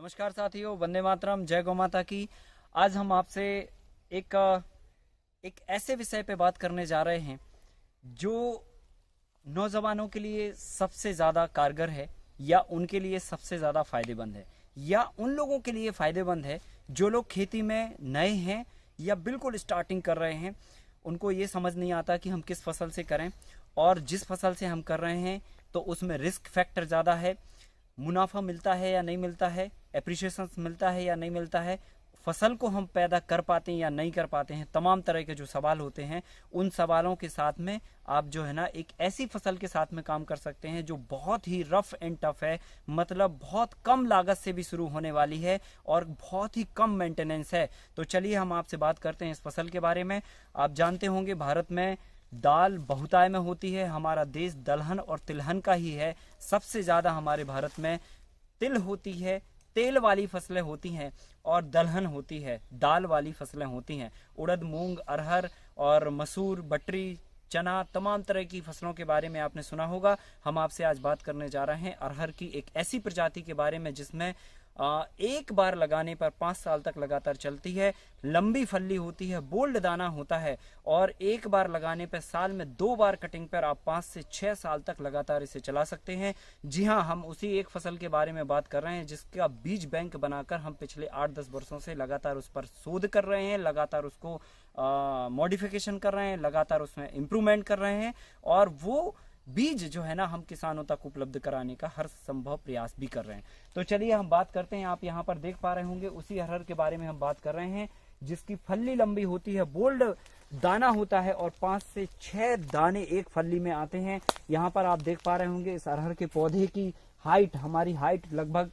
नमस्कार साथियों, वंदे मातरम, जय गौ माता की। आज हम आपसे एक एक ऐसे विषय पे बात करने जा रहे हैं जो नौजवानों के लिए सबसे ज़्यादा कारगर है या उनके लिए सबसे ज़्यादा फायदेमंद है या उन लोगों के लिए फायदेमंद है जो लोग खेती में नए हैं या बिल्कुल स्टार्टिंग कर रहे हैं। उनको ये समझ नहीं आता कि हम किस फसल से करें और जिस फसल से हम कर रहे हैं तो उसमें रिस्क फैक्टर ज़्यादा है, मुनाफा मिलता है या नहीं मिलता है, एप्रिशिएशन मिलता है या नहीं मिलता है, फसल को हम पैदा कर पाते हैं या नहीं कर पाते हैं। तमाम तरह के जो सवाल होते हैं उन सवालों के साथ में आप जो है ना एक ऐसी फसल के साथ में काम कर सकते हैं जो बहुत ही रफ एंड टफ है, मतलब बहुत कम लागत से भी शुरू होने वाली है और बहुत ही कम मेंटेनेंस है। तो चलिए हम आपसे बात करते हैं इस फसल के बारे में। आप जानते होंगे भारत में दाल बहुतायत में होती है। हमारा देश दलहन और तिलहन का ही है। सबसे ज़्यादा हमारे भारत में तिल होती है, तेल वाली फसलें होती हैं, और दलहन होती है, दाल वाली फसलें होती हैं। उड़द, मूंग, अरहर और मसूर, बटरी, चना, तमाम तरह की फसलों के बारे में आपने सुना होगा। हम आपसे आज बात करने जा रहे हैं अरहर की एक ऐसी प्रजाति के बारे में जिसमें एक बार लगाने पर 5 साल तक लगातार चलती है, लंबी फल्ली होती है, बोल्ड दाना होता है और एक बार लगाने पर साल में 2 बार कटिंग पर आप 5 से 6 साल तक लगातार इसे चला सकते हैं। जी हाँ, हम उसी एक फसल के बारे में बात कर रहे हैं जिसका बीज बैंक बनाकर हम पिछले 8-10 वर्षों से लगातार उस पर शोध कर रहे हैं, लगातार उसको मॉडिफिकेशन कर रहे हैं, लगातार उसमें इम्प्रूवमेंट कर रहे हैं और वो बीज जो है ना हम किसानों तक उपलब्ध कराने का हर संभव प्रयास भी कर रहे हैं। तो चलिए हम बात करते हैं। आप यहाँ पर देख पा रहे होंगे उसी अरहर के बारे में हम बात कर रहे हैं जिसकी फल्ली लंबी होती है, बोल्ड दाना होता है और 5 से 6 दाने एक फल्ली में आते हैं। यहाँ पर आप देख पा रहे होंगे इस अरहर के पौधे की हाइट, हमारी हाइट लगभग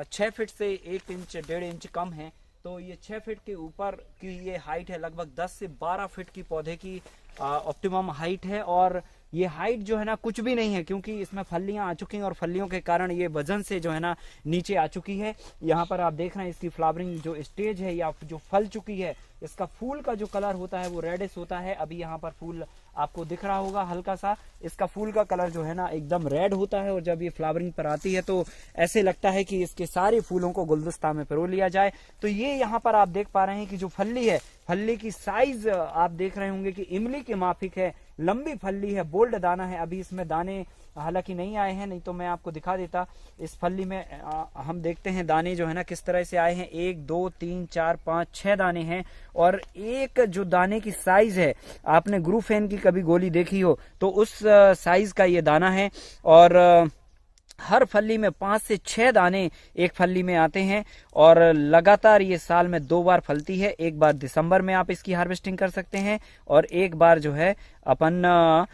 6 फीट से 1 इंच 1.5 इंच कम है। तो ये 6 फीट के ऊपर की ये हाइट है, लगभग 10 से 12 फीट की पौधे की ऑप्टिमम हाइट है। और ये हाइट जो है ना कुछ भी नहीं है क्योंकि इसमें फलियां आ चुकी हैं और फलियों के कारण ये वजन से जो है ना नीचे आ चुकी है। यहाँ पर आप देख रहे हैं इसकी फ्लावरिंग जो स्टेज है या जो फल चुकी है, इसका फूल का जो कलर होता है वो रेडिश होता है। अभी यहाँ पर फूल आपको दिख रहा होगा हल्का सा, इसका फूल का कलर जो है ना एकदम रेड होता है और जब ये फ्लावरिंग पर आती है तो ऐसे लगता है कि इसके सारे फूलों को गुलदस्ता में पिरो लिया जाए। तो ये यहाँ पर आप देख पा रहे हैं कि जो फल्ली है, फल्ली की साइज आप देख रहे होंगे कि इमली के माफिक है, लंबी फल्ली है, बोल्ड दाना है। अभी इसमें दाने हालांकि नहीं आए हैं, नहीं तो मैं आपको दिखा देता। इस फल्ली में हम देखते हैं दाने जो है ना किस तरह से आए हैं। 1 2 3 4 5 6 दाने हैं और एक जो दाने की साइज है, आपने ग्रुफेन की कभी गोली देखी हो तो उस साइज का ये दाना है। और हर फल्ली में 5 से 6 दाने एक फल्ली में आते हैं और लगातार ये साल में 2 बार फलती है। एक बार दिसंबर में आप इसकी हार्वेस्टिंग कर सकते हैं और एक बार जो है अपन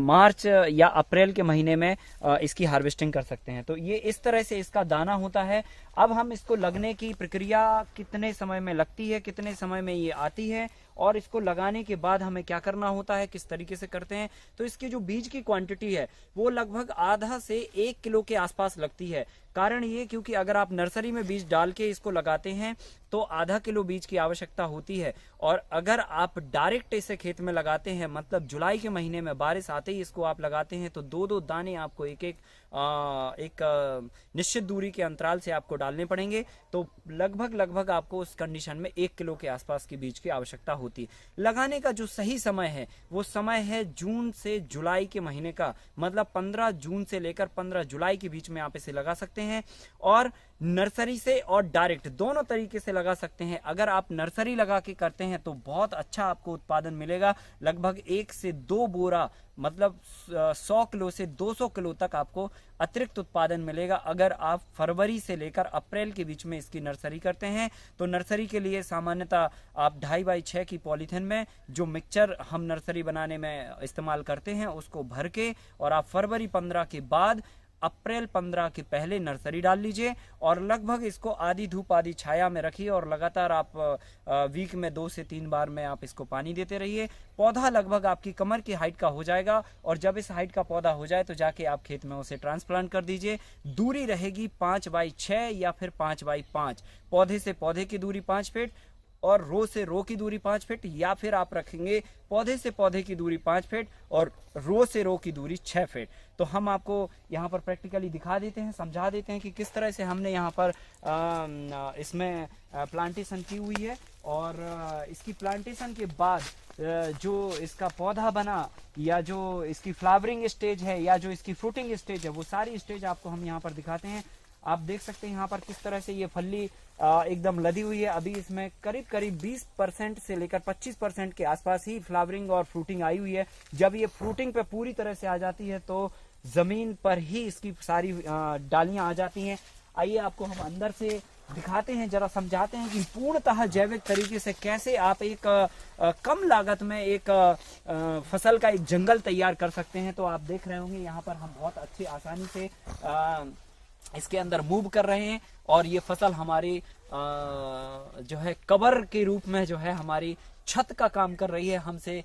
मार्च या अप्रैल के महीने में इसकी हार्वेस्टिंग कर सकते हैं। तो ये इस तरह से इसका दाना होता है। अब हम इसको लगने की प्रक्रिया कितने समय में लगती है, कितने समय में ये आती है और इसको लगाने के बाद हमें क्या करना होता है, किस तरीके से करते हैं। तो इसकी जो बीज की क्वांटिटी है वो लगभग आधा से 1 किलो के आसपास लगती है। कारण ये क्योंकि अगर आप नर्सरी में बीज डाल के इसको लगाते हैं तो आधा किलो बीज की आवश्यकता होती है और अगर आप डायरेक्ट इसे खेत में लगाते हैं, मतलब जुलाई के महीने में बारिश आते ही इसको आप लगाते हैं, तो 2-2 दाने आपको एक निश्चित दूरी के अंतराल से आपको डालने पड़ेंगे। तो लगभग आपको उस कंडीशन में 1 किलो के आसपास की बीज की आवश्यकता होती है। लगाने का जो सही समय है वो समय है जून से जुलाई के महीने का, मतलब 15 जून से लेकर 15 जुलाई के बीच में आप इसे लगा सकते हैं और नर्सरी से और डायरेक्ट दोनों तरीके से लगा सकते हैं। अगर आप नर्सरी लगा के करते हैं तो बहुत अच्छा आपको उत्पादन मिलेगा। लगभग 1 से 2 बोरा, मतलब 100 किलो से 200 किलो तक आपको अतिरिक्त उत्पादन मिलेगा अगर आप फरवरी से लेकर अप्रैल के बीच में इसकी नर्सरी करते हैं। तो नर्सरी के लिए सामान्यतः आप 2.5x6 की पॉलीथिन में जो मिक्सचर हम नर्सरी बनाने में इस्तेमाल करते हैं उसको भर के और आप फरवरी 15 के बाद अप्रैल 15 के पहले नर्सरी डाल लीजिए और लगभग इसको आधी धूप आधी छाया में रखिए और लगातार आप वीक में 2 से 3 बार में आप इसको पानी देते रहिए। पौधा लगभग आपकी कमर की हाइट का हो जाएगा और जब इस हाइट का पौधा हो जाए तो जाके आप खेत में उसे ट्रांसप्लांट कर दीजिए। दूरी रहेगी 5x6 या फिर 5x5। पौधे से पौधे की दूरी 5 फीट, और रो से रो की दूरी 5 फीट, या फिर आप रखेंगे पौधे से पौधे की दूरी 5 फीट और रो से रो की दूरी 6 फीट। तो हम आपको यहाँ पर प्रैक्टिकली दिखा देते हैं, समझा देते हैं कि किस तरह से हमने यहाँ पर इसमें प्लांटेशन की हुई है। और इसकी प्लांटेशन के बाद जो इसका पौधा बना, या जो इसकी फ्लावरिंग स्टेज है, या जो इसकी फ्रूटिंग स्टेज है, वो सारी स्टेज आपको हम यहाँ पर दिखाते हैं। आप देख सकते हैं यहाँ पर किस तरह से ये फली एकदम लदी हुई है। अभी इसमें करीब करीब 20% से लेकर 25% के आसपास ही फ्लावरिंग और फ्रूटिंग आई हुई है। जब ये फ्रूटिंग पे पूरी तरह से आ जाती है तो जमीन पर ही इसकी सारी डालियां आ जाती हैं। आइए आपको हम अंदर से दिखाते हैं, जरा समझाते हैं कि पूर्णतः जैविक तरीके से कैसे आप एक कम लागत में एक फसल का एक जंगल तैयार कर सकते हैं। तो आप देख रहे होंगे यहाँ पर हम बहुत अच्छी आसानी से इसके अंदर मूव कर रहे हैं, और ये फसल हमारी जो है कवर के रूप में जो है हमारी छत का काम कर रही है, हमसे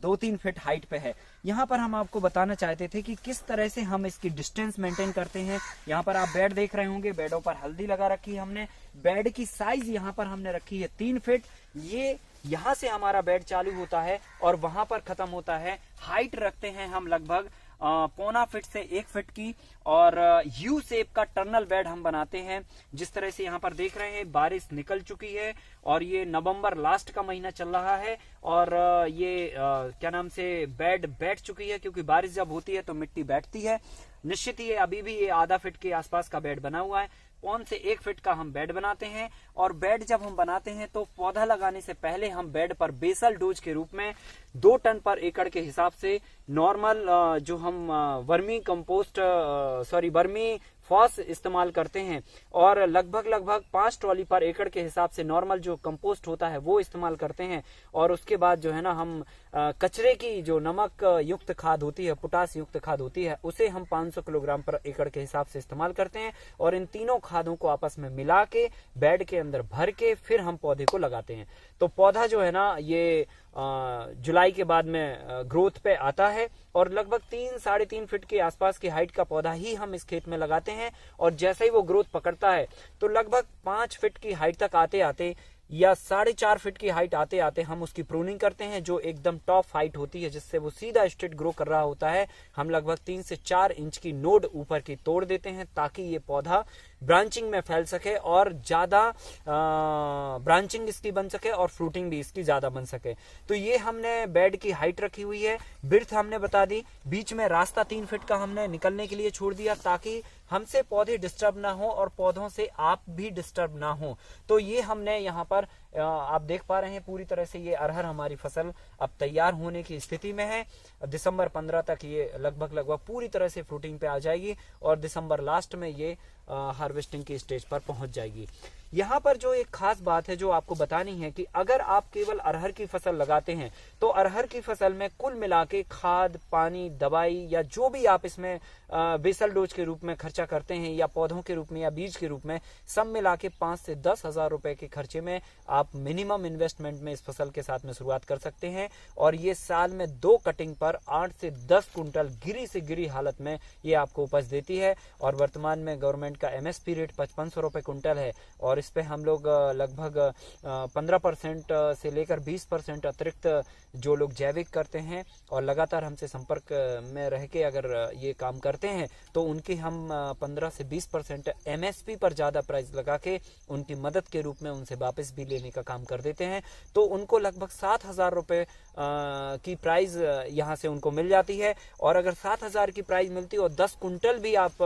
2-3 फीट हाइट पे है। यहाँ पर हम आपको बताना चाहते थे कि किस तरह से हम इसकी डिस्टेंस मेंटेन करते हैं। यहाँ पर आप बेड देख रहे होंगे, बेडों पर हल्दी लगा रखी है हमने। बेड की साइज यहाँ पर हमने रखी है 3 फीट। ये यहाँ से हमारा बेड चालू होता है और वहां पर खत्म होता है। हाइट रखते हैं हम लगभग 0.25 फीट से 1 फीट की, और यू शेप का टर्नल बेड हम बनाते हैं। जिस तरह से यहाँ पर देख रहे हैं, बारिश निकल चुकी है और ये नवंबर लास्ट का महीना चल रहा है, और ये क्या नाम से बेड बैठ चुकी है, क्योंकि बारिश जब होती है तो मिट्टी बैठती है। निश्चित ही अभी भी ये आधा फीट के आसपास का बेड बना हुआ है। 0.25 से 1 फीट का हम बेड बनाते हैं, और बेड जब हम बनाते हैं तो पौधा लगाने से पहले हम बेड पर बेसल डोज के रूप में 2 टन पर एकड़ के हिसाब से नॉर्मल जो हम वर्मी फॉस इस्तेमाल करते हैं, और लगभग 5 ट्रॉली पर एकड़ के हिसाब से नॉर्मल जो कंपोस्ट होता है वो इस्तेमाल करते हैं। और उसके बाद जो है ना हम कचरे की जो नमक युक्त खाद होती है, पोटास युक्त खाद होती है, उसे हम 500 किलोग्राम पर एकड़ के हिसाब से इस्तेमाल करते हैं, और इन तीनों खादों को आपस में मिला के बेड के अंदर भर के फिर हम पौधे को लगाते हैं। तो पौधा जो है ना ये जुलाई के बाद में ग्रोथ पे आता है, और लगभग 3-3.5 फीट के आसपास की हाइट का पौधा ही हम इस खेत में लगाते हैं। और जैसे ही वो ग्रोथ पकड़ता है तो लगभग 5 फीट की हाइट तक आते आते या 4.5 फीट की हाइट आते आते हम उसकी प्रूनिंग करते हैं, जो एकदम टॉप हाइट होती है, जिससे वो सीधा स्ट्रेट ग्रो कर रहा होता है। हम लगभग 3 से 4 इंच की नोड ऊपर की तोड़ देते हैं, ताकि ये पौधा ब्रांचिंग में फैल सके और ज्यादा ब्रांचिंग इसकी बन सके और फ्रूटिंग भी इसकी ज्यादा बन सके। तो ये हमने बेड की हाइट रखी हुई है। बिर्थ हमने बता दी, बीच में रास्ता 3 फीट का हमने निकलने के लिए छोड़ दिया, ताकि हमसे पौधे डिस्टर्ब ना हो और पौधों से आप भी डिस्टर्ब ना हो। तो ये हमने यहाँ पर आप देख पा रहे हैं पूरी तरह से ये अरहर हमारी फसल अब तैयार होने की स्थिति में है। दिसंबर 15 तक ये लगभग पूरी तरह से फ्रूटिंग पे आ जाएगी, और दिसंबर लास्ट में ये हार्वेस्टिंग की स्टेज पर पहुंच जाएगी। यहाँ पर जो एक खास बात है जो आपको बतानी है कि अगर आप केवल अरहर की फसल लगाते हैं तो अरहर की फसल में कुल मिला के खाद, पानी, दवाई या जो भी आप इसमें बेसल डोज के रूप में खर्चा करते हैं, या पौधों के रूप में या बीज के रूप में, सब मिला के 5 से 10 हजार रुपए के खर्चे में आप मिनिमम इन्वेस्टमेंट में इस फसल के साथ में शुरुआत कर सकते हैं। और ये साल में 2 कटिंग पर 8 से 10 कुंटल गिरी से गिरी हालत में ये आपको उपज देती है। और वर्तमान में गवर्नमेंट का MSP रेट 5500 रुपए कुंटल है, और इस पे हम लोग लगभग 15% से लेकर 20% अतिरिक्त जो लोग जैविक करते हैं और लगातार हमसे संपर्क में रह के अगर ये काम करते हैं, तो उनकी हम 15 से 20% MSP पर ज्यादा प्राइस लगा के उनकी मदद के रूप में उनसे वापस भी लेने का काम कर देते हैं। तो उनको लगभग 7,000 रुपए की प्राइस यहाँ से उनको मिल जाती है। और अगर 7,000 की प्राइस मिलती है और 10 कुंटल भी आप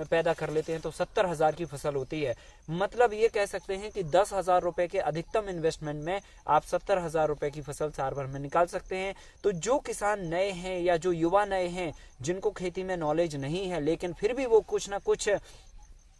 पैदा कर लेते हैं तो 70,000 की फसल होती है। मतलब ये कह सकते हैं कि 10,000 रुपए के अधिकतम इन्वेस्टमेंट में आप 70,000 रुपए की फसल साल भर में निकाल सकते हैं। तो जो किसान नए हैं या जो युवा नए हैं, जिनको खेती में नॉलेज नहीं है, लेकिन फिर भी वो कुछ ना कुछ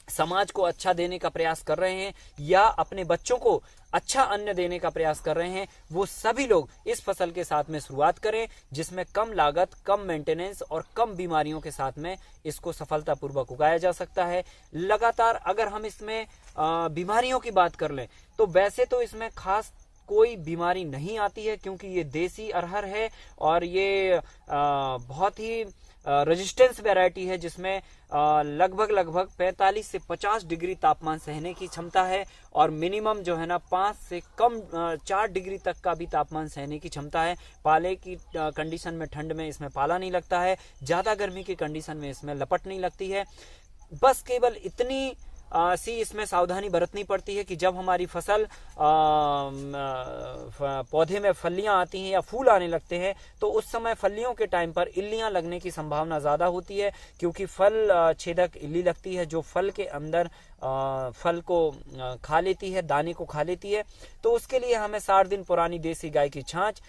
समाज को अच्छा देने का प्रयास कर रहे हैं या अपने बच्चों को अच्छा अन्न देने का प्रयास कर रहे हैं, वो सभी लोग इस फसल के साथ में शुरुआत करें, जिसमें कम लागत, कम मेंटेनेंस और कम बीमारियों के साथ में इसको सफलतापूर्वक उगाया जा सकता है। लगातार अगर हम इसमें बीमारियों की बात कर लें तो वैसे तो इसमें खास कोई बीमारी नहीं आती है, क्योंकि ये देसी अरहर है और ये बहुत ही रेजिस्टेंस वैरायटी है, जिसमें लगभग 45 से 50 डिग्री तापमान सहने की क्षमता है और मिनिमम जो है ना 5 से कम 4 डिग्री तक का भी तापमान सहने की क्षमता है। पाले की कंडीशन में, ठंड में इसमें पाला नहीं लगता है, ज्यादा गर्मी की कंडीशन में इसमें लपट नहीं लगती है। बस केवल इतनी सी इसमें सावधानी बरतनी पड़ती है कि जब हमारी फसल पौधे में फलियां आती हैं या फूल आने लगते हैं, तो उस समय फलियों के टाइम पर इल्लियां लगने की संभावना ज़्यादा होती है, क्योंकि फल छेदक इल्ली लगती है जो फल के अंदर फल को खा लेती है, दाने को खा लेती है। तो उसके लिए हमें 60 दिन पुरानी देसी गाय की छाछ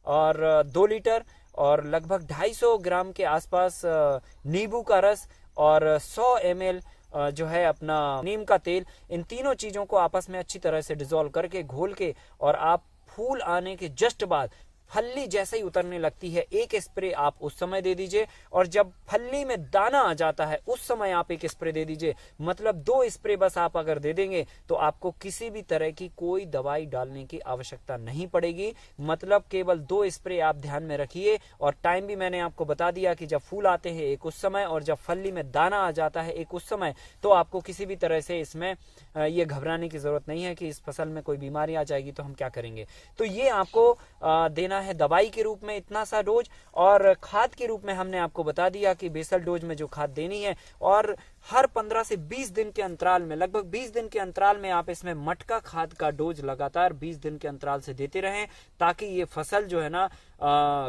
और 2 लीटर और लगभग 250 ग्राम के आसपास नींबू का रस और 100 ml जो है अपना नीम का तेल, इन तीनों चीजों को आपस में अच्छी तरह से डिसॉल्व करके घोल के, और आप फूल आने के जस्ट बाद फल्ली जैसे ही उतरने लगती है एक स्प्रे आप उस समय दे दीजिए, और जब फल्ली में दाना आ जाता है उस समय आप एक स्प्रे दे दीजिए। मतलब 2 स्प्रे बस आप अगर दे देंगे तो आपको किसी भी तरह की कोई दवाई डालने की आवश्यकता नहीं पड़ेगी। मतलब केवल 2 स्प्रे आप ध्यान में रखिए। और टाइम भी मैंने आपको बता दिया कि जब फूल आते हैं एक उस समय, और जब फल्ली में दाना आ जाता है एक उस समय, तो आपको किसी भी तरह से इसमें ये घबराने की जरूरत नहीं है कि इस फसल में कोई बीमारी आ जाएगी तो हम क्या करेंगे। तो ये आपको देना है दवाई के रूप में इतना सा डोज, और खाद के रूप में हमने आपको बता दिया कि बेसल डोज में जो खाद देनी है, और हर 15 से 20 दिन के अंतराल में, लगभग 20 दिन के अंतराल में आप इसमें मटका खाद का डोज लगातार 20 दिन के अंतराल से देते रहें, ताकि ये फसल जो है ना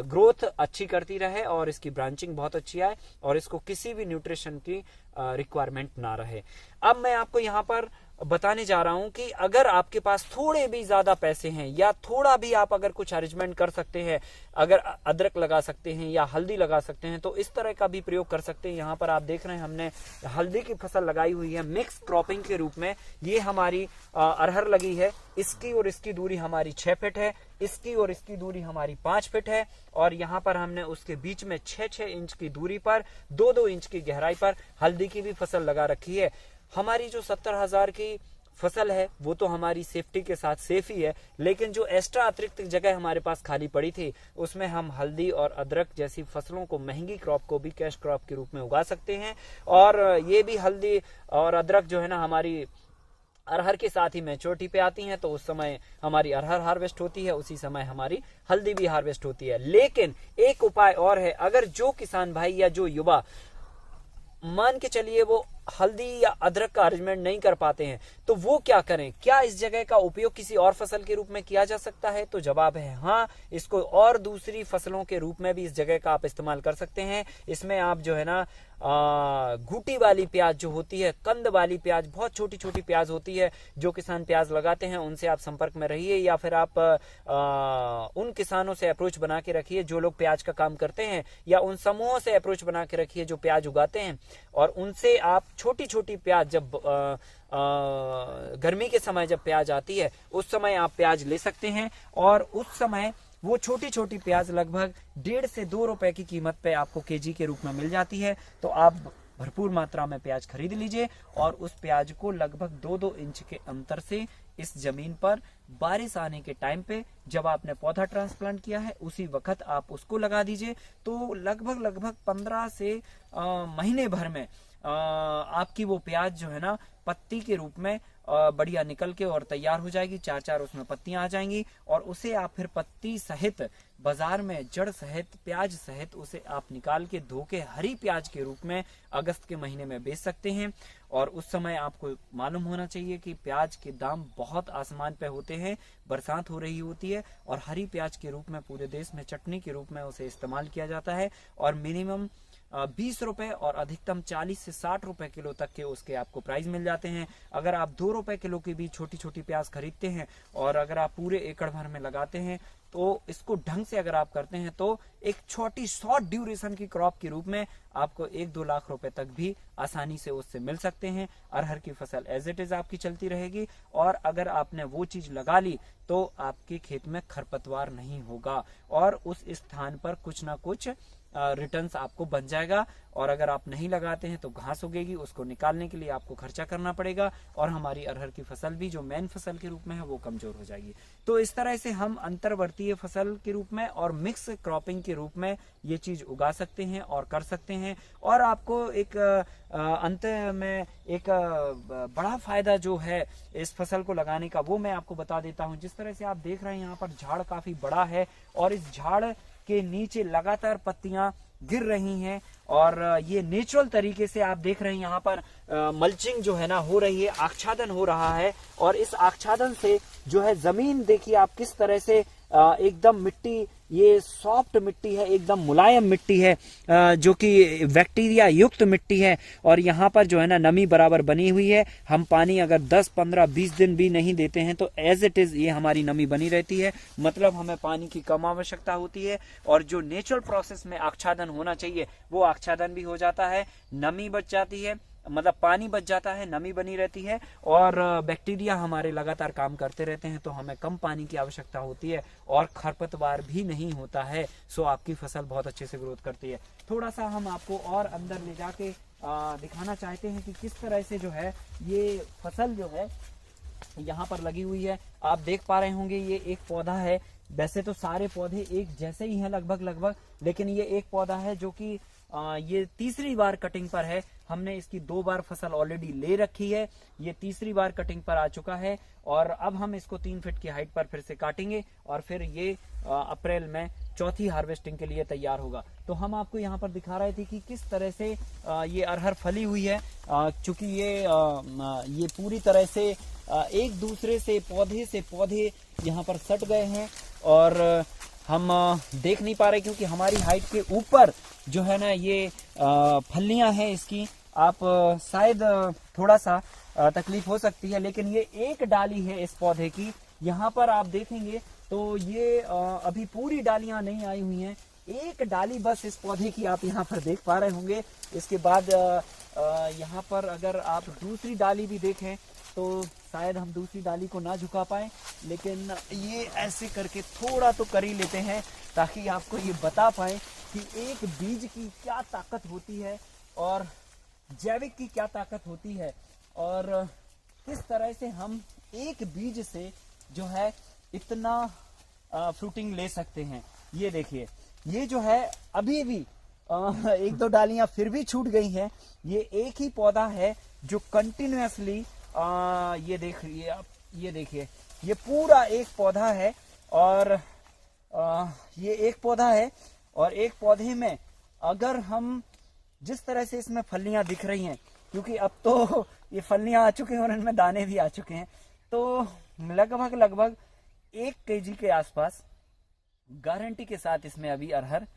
ग्रोथ अच्छी करती रहे और इसकी ब्रांचिंग बहुत अच्छी आए और इसको किसी भी न्यूट्रिशन की रिक्वायरमेंट ना रहे। अब मैं आपको यहाँ पर बताने जा रहा हूं कि अगर आपके पास थोड़े भी ज्यादा पैसे हैं, या थोड़ा भी आप अगर कुछ अरेंजमेंट कर सकते हैं, अगर अदरक लगा सकते हैं या हल्दी लगा सकते हैं, तो इस तरह का भी प्रयोग कर सकते हैं। यहाँ पर आप देख रहे हैं हमने हल्दी की फसल लगाई हुई है मिक्स क्रॉपिंग के रूप में। ये हमारी अरहर लगी है, इसकी और इसकी दूरी हमारी 6 फीट है, इसकी और इसकी दूरी हमारी 5 फीट है, और यहाँ पर हमने उसके बीच में 6-6 इंच की दूरी पर 2-2 इंच की गहराई पर हल्दी की भी फसल लगा रखी है। हमारी जो 70,000 की फसल है वो तो हमारी सेफ्टी के साथ सेफ ही है, लेकिन जो एक्स्ट्रा अतिरिक्त जगह हमारे पास खाली पड़ी थी उसमें हम हल्दी और अदरक जैसी फसलों को, महंगी क्रॉप को भी कैश क्रॉप के रूप में उगा सकते हैं। और ये भी हल्दी और अदरक जो है ना हमारी अरहर के साथ ही मैच्योरिटी पे आती हैं, तो उस समय हमारी अरहर हार्वेस्ट होती है, उसी समय हमारी हल्दी भी हार्वेस्ट होती है। लेकिन एक उपाय और है, अगर जो किसान भाई या जो युवा मान के चलिए वो हल्दी या अदरक का अरेंजमेंट नहीं कर पाते हैं, तो वो क्या करें? क्या इस जगह का उपयोग किसी और फसल के रूप में किया जा सकता है? तो जवाब है हाँ, इसको और दूसरी फसलों के रूप में भी इस जगह का आप इस्तेमाल कर सकते हैं। इसमें आप जो है ना घूटी वाली प्याज जो होती है, कंद वाली प्याज, बहुत छोटी छोटी प्याज होती है, जो किसान प्याज लगाते हैं उनसे आप संपर्क में रहिए, या फिर आप उन किसानों से अप्रोच बना के रखिए जो लोग प्याज का काम करते हैं, या उन समूहों से अप्रोच बना के रखिए जो प्याज उगाते हैं, और उनसे आप छोटी छोटी प्याज, जब गर्मी के समय जब प्याज आती है उस समय आप प्याज ले सकते हैं, और उस समय वो छोटी छोटी प्याज लगभग 1.5 से 2 रुपए की कीमत पे आपको केजी के रूप में मिल जाती है। तो आप भरपूर मात्रा में प्याज खरीद लीजिए, और उस प्याज को लगभग 2-2 इंच के अंतर से इस जमीन पर बारिश आने के टाइम पे, जब आपने पौधा ट्रांसप्लांट किया है उसी वक्त आप उसको लगा दीजिए। तो लगभग 15 से महीने भर में आपकी वो प्याज जो है ना पत्ती के रूप में बढ़िया निकल के और तैयार हो जाएगी, 4-4 उसमें पत्तियां आ जाएंगी, और उसे आप फिर पत्ती सहित बाजार में जड़ सहित, प्याज सहित उसे आप निकाल के धो के हरी प्याज के रूप में अगस्त के महीने में बेच सकते हैं। और उस समय आपको मालूम होना चाहिए कि प्याज के दाम बहुत आसमान पे होते हैं, बरसात हो रही होती है, और हरी प्याज के रूप में पूरे देश में चटनी के रूप में उसे इस्तेमाल किया जाता है, और मिनिमम 20 रुपए और अधिकतम 40 से 60 रुपए किलो तक के उसके आपको प्राइस मिल जाते हैं। अगर आप 2 रुपए किलो की भी छोटी छोटी प्याज खरीदते हैं, और अगर आप पूरे एकड़ भर में लगाते हैं, तो इसको ढंग से अगर आप करते हैं तो एक छोटी शॉर्ट ड्यूरेशन की क्रॉप के रूप में आपको 1-2 लाख रुपए तक भी आसानी से उससे मिल सकते हैं। अरहर की फसल एज इट इज आपकी चलती रहेगी, और अगर आपने वो चीज लगा ली तो आपके खेत में खरपतवार नहीं होगा, और उस स्थान पर कुछ ना कुछ रिटर्न्स आपको बन जाएगा। और अगर आप नहीं लगाते हैं तो घास उगेगी, उसको निकालने के लिए आपको खर्चा करना पड़ेगा और हमारी अरहर की फसल भी जो मेन फसल के रूप में है वो कमजोर हो जाएगी। तो इस तरह से हम अंतर्वर्तीय फसल के रूप में और मिक्स क्रॉपिंग के रूप में ये चीज उगा सकते हैं और कर सकते हैं। और आपको एक अंत में एक बड़ा फायदा जो है इस फसल को लगाने का वो मैं आपको बता देता हूं। जिस तरह से आप देख रहे हैं यहाँ पर झाड़ काफी बड़ा है और इस झाड़ के नीचे लगातार पत्तियां गिर रही हैं और ये नेचुरल तरीके से आप देख रहे हैं यहाँ पर मल्चिंग जो है ना हो रही है, आच्छादन हो रहा है। और इस आच्छादन से जो है जमीन देखिए आप किस तरह से एकदम मिट्टी, ये सॉफ्ट मिट्टी है, एकदम मुलायम मिट्टी है जो कि बैक्टीरिया युक्त मिट्टी है। और यहाँ पर जो है ना नमी बराबर बनी हुई है। हम पानी अगर 10, 15, 20 दिन भी नहीं देते हैं तो एज इट इज ये हमारी नमी बनी रहती है, मतलब हमें पानी की कम आवश्यकता होती है। और जो नेचुरल प्रोसेस में आच्छादन होना चाहिए वो आच्छादन भी हो जाता है, नमी बच जाती है, मतलब पानी बच जाता है, नमी बनी रहती है और बैक्टीरिया हमारे लगातार काम करते रहते हैं, तो हमें कम पानी की आवश्यकता होती है और खरपतवार भी नहीं होता है। सो आपकी फसल बहुत अच्छे से ग्रोथ करती है। थोड़ा सा हम आपको और अंदर ले जाके दिखाना चाहते हैं कि किस तरह से जो है ये फसल जो है यहाँ पर लगी हुई है। आप देख पा रहे होंगे ये एक पौधा है। वैसे तो सारे पौधे एक जैसे ही हैं लगभग, लेकिन ये एक पौधा है जो कि ये तीसरी बार कटिंग पर है। हमने इसकी 2 बार फसल ऑलरेडी ले रखी है, ये तीसरी बार कटिंग पर आ चुका है और अब हम इसको 3 फीट की हाइट पर फिर से काटेंगे और फिर ये अप्रैल में चौथी हार्वेस्टिंग के लिए तैयार होगा। तो हम आपको यहाँ पर दिखा रहे थे कि किस तरह से ये अरहर फली हुई है, चूंकि ये पूरी तरह से एक दूसरे से पौधे यहाँ पर सट गए हैं और हम देख नहीं पा रहे क्योंकि हमारी हाइट के ऊपर जो है ना ये फलियां हैं इसकी। आप शायद थोड़ा सा तकलीफ हो सकती है, लेकिन ये एक डाली है इस पौधे की। यहाँ पर आप देखेंगे तो ये अभी पूरी डालियां नहीं आई हुई हैं, एक डाली बस इस पौधे की आप यहाँ पर देख पा रहे होंगे। इसके बाद यहाँ पर अगर आप दूसरी डाली भी देखें तो शायद हम दूसरी डाली को ना झुका पाए, लेकिन ये ऐसे करके थोड़ा तो कर ही लेते हैं ताकि आपको ये बता पाए कि एक बीज की क्या ताकत होती है और जैविक की क्या ताकत होती है और किस तरह से हम एक बीज से जो है इतना फ्रूटिंग ले सकते हैं। ये देखिए, ये जो है अभी भी 1-2 डालियां फिर भी छूट गई हैं। ये एक ही पौधा है जो कंटिन्यूअसली ये देखिए आप, ये देखिए ये पूरा एक पौधा है और ये एक पौधा है और एक पौधे में अगर हम जिस तरह से इसमें फलियां दिख रही हैं, क्योंकि अब तो ये फलियां आ चुके हैं और इनमें दाने भी आ चुके हैं, तो लगभग 1 kg के आसपास गारंटी के साथ इसमें अभी अरहर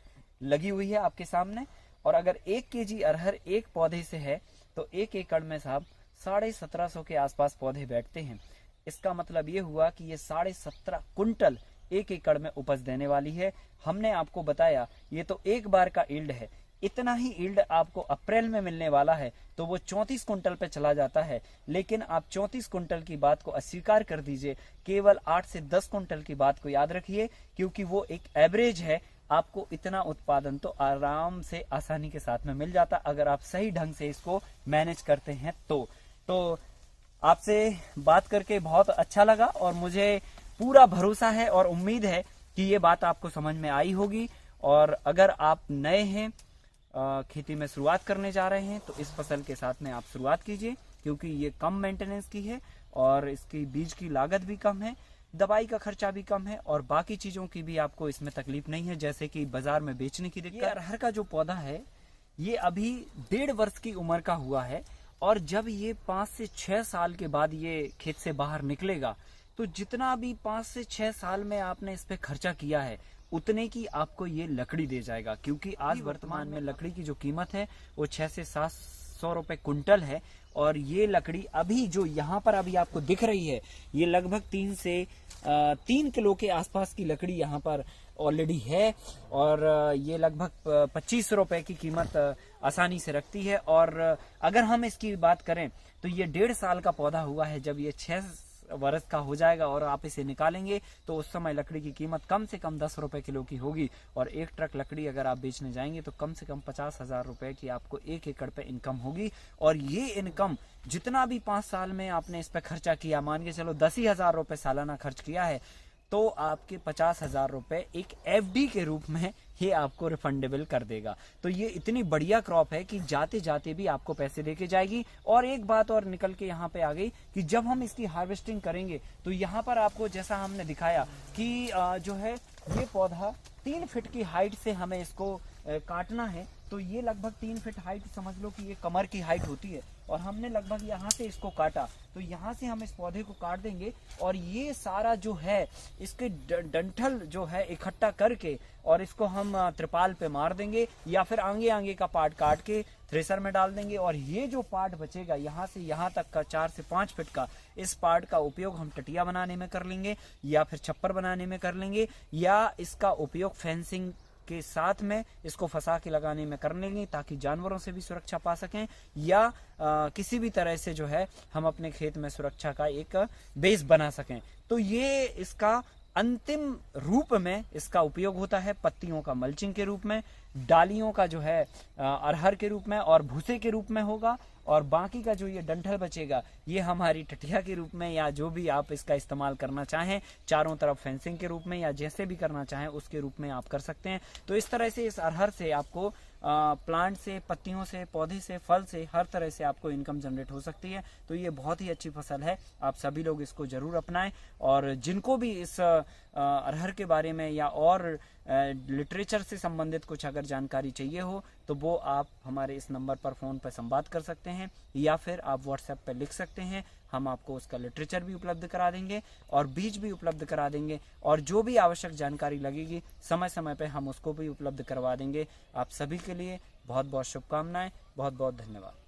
लगी हुई है आपके सामने। और अगर 1 kg अरहर एक पौधे से है तो 1 एकड़ में साहब 1750 के आसपास पौधे बैठते हैं। इसका मतलब ये हुआ कि ये 17.5 कुंटल 1 एकड़ में उपज देने वाली है। हमने आपको बताया ये तो एक बार का ईल्ड है, इतना ही ईल्ड आपको अप्रैल में मिलने वाला है तो वो 34 कुंटल पे चला जाता है। लेकिन आप 34 कुंटल की बात को अस्वीकार कर दीजिए, केवल 8 से 10 कुंटल की बात को याद रखिए, क्योंकि वो एक एवरेज है। आपको इतना उत्पादन तो आराम से आसानी के साथ में मिल जाता अगर आप सही ढंग से इसको मैनेज करते हैं तो आपसे बात करके बहुत अच्छा लगा और मुझे पूरा भरोसा है और उम्मीद है कि ये बात आपको समझ में आई होगी। और अगर आप नए हैं, खेती में शुरुआत करने जा रहे हैं, तो इस फसल के साथ में आप शुरुआत कीजिए, क्योंकि ये कम मेंटेनेंस की है और इसकी बीज की लागत भी कम है, दवाई का खर्चा भी कम है और बाकी चीजों की भी आपको इसमें तकलीफ नहीं है, जैसे कि बाजार में बेचने की दिक्कत। अरहर का जो पौधा है ये अभी 1.5 वर्ष की उम्र का हुआ है और जब ये 5 से 6 साल के बाद ये खेत से बाहर निकलेगा तो जितना भी 5 से 6 साल में आपने इस पे खर्चा किया है उतने की आपको ये लकड़ी दे जाएगा, क्योंकि आज वर्तमान में लकड़ी की जो कीमत है वो 600 से 700 रुपए कुंटल है। और ये लकड़ी अभी जो यहाँ पर अभी आपको दिख रही है ये लगभग 3 किलो के आसपास की लकड़ी यहाँ पर ऑलरेडी है और ये लगभग 25 रुपए की कीमत आसानी से रखती है। और अगर हम इसकी बात करें तो ये 1.5 साल का पौधा हुआ है जब ये 6 वर्ष का हो जाएगा और आप इसे निकालेंगे तो उस समय लकड़ी की कीमत कम से कम 10 रुपए किलो की होगी। और एक ट्रक लकड़ी अगर आप बेचने जाएंगे तो कम से कम 50,000 रुपए की आपको 1 एकड़ पे इनकम होगी। और ये इनकम जितना भी 5 साल में आपने इस पे खर्चा किया, मान के चलो 10,000 रुपए सालाना खर्च किया है, तो आपके 50,000 रुपए एक एफडी के रूप में ये आपको रिफंडेबल कर देगा। तो ये इतनी बढ़िया क्रॉप है कि जाते जाते भी आपको पैसे देके जाएगी। और एक बात और निकल के यहाँ पे आ गई कि जब हम इसकी हार्वेस्टिंग करेंगे तो यहाँ पर आपको जैसा हमने दिखाया कि जो है ये पौधा 3 फीट की हाइट से हमें इसको काटना है। तो ये लगभग 3 फीट हाइट समझ लो कि ये कमर की हाइट होती है, और हमने लगभग यहाँ से इसको काटा, तो यहाँ से हम इस पौधे को काट देंगे और ये सारा जो है इसके डंठल जो है इकट्ठा करके और इसको हम त्रिपाल पे मार देंगे, या फिर आगे आगे का पार्ट काट के थ्रेसर में डाल देंगे। और ये जो पार्ट बचेगा यहाँ से यहाँ तक का 4 से 5 फीट का, इस पार्ट का उपयोग हम टटिया बनाने में कर लेंगे, या फिर छप्पर बनाने में कर लेंगे, या इसका उपयोग फेंसिंग के साथ में इसको फंसा के लगाने में कर लेंगे ताकि जानवरों से भी सुरक्षा पा सकें, या किसी भी तरह से जो है हम अपने खेत में सुरक्षा का एक बेस बना सकें। तो ये इसका अंतिम रूप में इसका उपयोग होता है पत्तियों का मल्चिंग के रूप में, डालियों का जो है अरहर के रूप में और भूसे के रूप में होगा, और बाकी का जो ये डंठल बचेगा ये हमारी टटिया के रूप में, या जो भी आप इसका इस्तेमाल करना चाहें, चारों तरफ फेंसिंग के रूप में या जैसे भी करना चाहें उसके रूप में आप कर सकते हैं। तो इस तरह से इस अरहर से आपको प्लांट से, पत्तियों से, पौधे से, फल से, हर तरह से आपको इनकम जनरेट हो सकती है। तो ये बहुत ही अच्छी फसल है, आप सभी लोग इसको जरूर अपनाएं। और जिनको भी इस अरहर के बारे में या और लिटरेचर से संबंधित कुछ अगर जानकारी चाहिए हो तो वो आप हमारे इस नंबर पर फ़ोन पर संवाद कर सकते हैं, या फिर आप व्हाट्सएप पर लिख सकते हैं। हम आपको उसका लिटरेचर भी उपलब्ध करा देंगे और बीज भी उपलब्ध करा देंगे, और जो भी आवश्यक जानकारी लगेगी समय समय पे हम उसको भी उपलब्ध करवा देंगे। आप सभी के लिए बहुत बहुत शुभकामनाएं, बहुत बहुत धन्यवाद।